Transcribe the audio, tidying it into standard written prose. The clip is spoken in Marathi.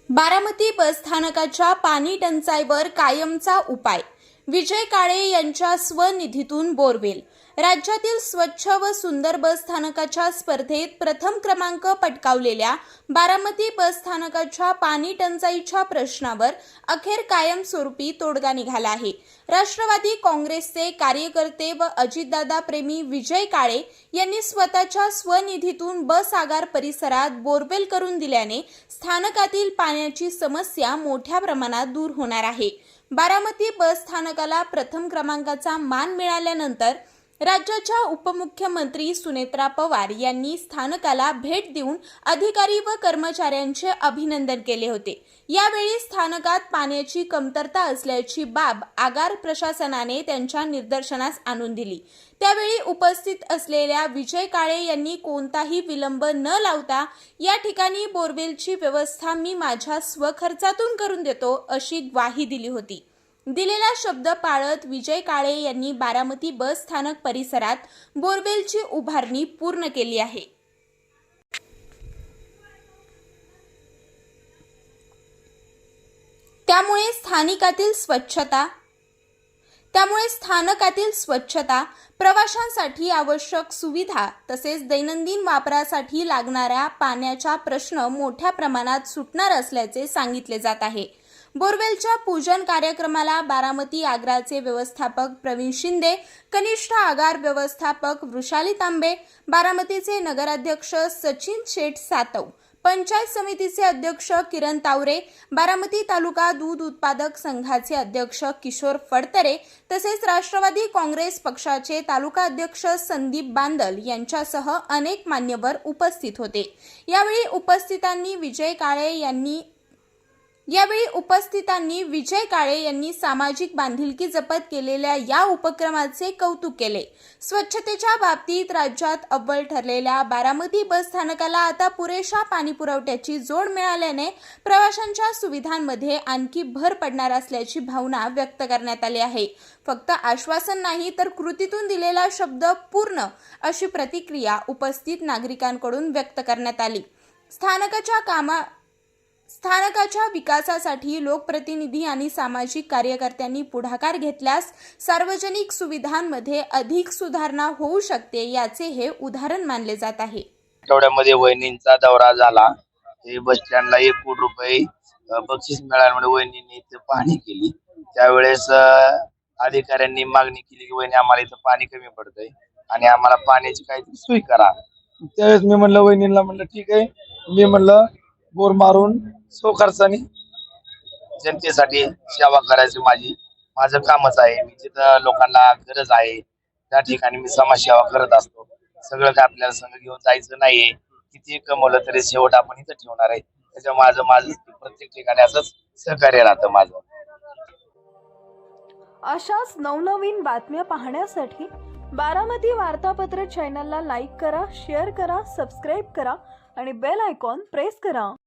बारामती बसस्थानकाच्या पाणी टंचाईवर कायमचा उपाय. विजय काळे यांच्या स्वनिधीतून बोरवेल. राज्यातील स्वच्छ व सुंदर बसस्थानकाच्या स्पर्धेत प्रथम क्रमांक पटकावलेल्या बारामती बसस्थानकाच्या पाणी टंचाईच्या प्रश्नावर अखेर कायमस्वरूपी तोडगा निघाला आहे. राष्ट्रवादी काँग्रेसचे कार्यकर्ते व अजितदादा प्रेमी विजय काळे यांनी स्वतःच्या स्वनिधीतून बस आगार परिसरात बोरवेल करून दिल्याने स्थानकातील पाण्याची समस्या मोठ्या प्रमाणात दूर होणार आहे. बारामती बस स्थानकाला प्रथम क्रमांकाचा मान मिळाल्यानंतर राज्याच्या उपमुख्यमंत्री सुनेत्रा पवार यांनी स्थानकाला भेट देऊन अधिकारी व कर्मचाऱ्यांचे अभिनंदन केले होते. यावेळी स्थानकात पाण्याची कमतरता असल्याची बाब आगार प्रशासनाने त्यांच्या निदर्शनास आणून दिली. त्यावेळी उपस्थित असलेल्या विजय काळे यांनी कोणताही विलंब न लावता या ठिकाणी बोरवेलची व्यवस्था मी माझ्या स्वखर्चातून करून देतो अशी ग्वाही दिली होती. दिलेला शब्द पाळत विजय काळे यांनी बारामती बस स्थानक परिसरात बोरवेलची उभारणी पूर्ण केली आहे. त्यामुळे स्थानकातील स्वच्छता, प्रवाशांसाठी आवश्यक सुविधा तसेच दैनंदिन वापरासाठी लागणाऱ्या पाण्याचा प्रश्न मोठ्या प्रमाणात सुटणार असल्याचे सांगितले जात आहे. बोरवेलच्या पूजन कार्यक्रमाला बारामती आगाराचे व्यवस्थापक प्रवीण शिंदे, कनिष्ठ आगार व्यवस्थापक वृषाली तांबे, बारामतीचे नगराध्यक्ष सचिन शेठ सातव, पंचायत समितीचे अध्यक्ष किरण तावरे, बारामती तालुका दूध उत्पादक संघाचे अध्यक्ष किशोर फडतरे तसेच राष्ट्रवादी काँग्रेस पक्षाचे तालुका अध्यक्ष संदीप बांदल यांच्यासह अनेक मान्यवर उपस्थित होते. यावेळी विजय काळे यांनी सामाजिक बांधिलकी जपत केलेल्या या उपक्रमाचे कौतुक केले. स्वच्छतेच्या बाबतीत राज्यात अव्वल ठरलेल्या बारामती बस स्थानकाला आता पुरेशा पाणी पुरवठ्याची जोड मिळाल्याने प्रवाशांच्या सुविधांमध्ये आणखी भर पडणार असल्याची भावना व्यक्त करण्यात आली आहे. फक्त आश्वासन नाही तर कृतीतून दिलेला शब्द पूर्ण अशी प्रतिक्रिया उपस्थित नागरिकांकडून व्यक्त करण्यात आली. स्थानकाच्या विकासासाठी लोकप्रतिनिधी आणि सामाजिक कार्यकर्त्यांनी पुढाकार घेतल्यास सार्वजनिक सुविधांमध्ये अधिक सुधारणा होऊ शकते याचे हे उदाहरण मानले जात आहे. आठवड्यामध्ये वहिनींचा दौरा झाला. बस स्टँडला 1 कोटी रुपये बक्षीस मिळाल्यामुळे वहिनींनी इथे पाहणी केली. त्यावेळेस अधिकाऱ्यांनी मागणी केली की वहिनी आम्हाला इथं पाणी कमी पडतंय आणि आम्हाला पाण्याची काहीतरी सोय करा. त्यावेळेस मी म्हणलं वहिनींना म्हणलं ठीक आहे, मी म्हणलं बोर मारून स्वखर्चाने जनतेसाठी सेवा करायची माझं कामच आहे. मी जिथं लोकांना गरज आहे त्या ठिकाणी मी समाजसेवा करत असतो. सगळं काय आपल्याला संग घेऊन जायचं नाहीये. किती कमवलं तरी शेवट आपण इथं ठेवणार आहे. त्याच्या माझं प्रत्येक ठिकाणी असंच सहकार्य राहतं माझं. अशाच नवनवीन बातम्या पाहण्यासाठी बारामती वार्तापत्र चॅनलला लाईक करा, शेअर करा, सबस्क्राईब करा आणि बेल आयकॉन प्रेस करा.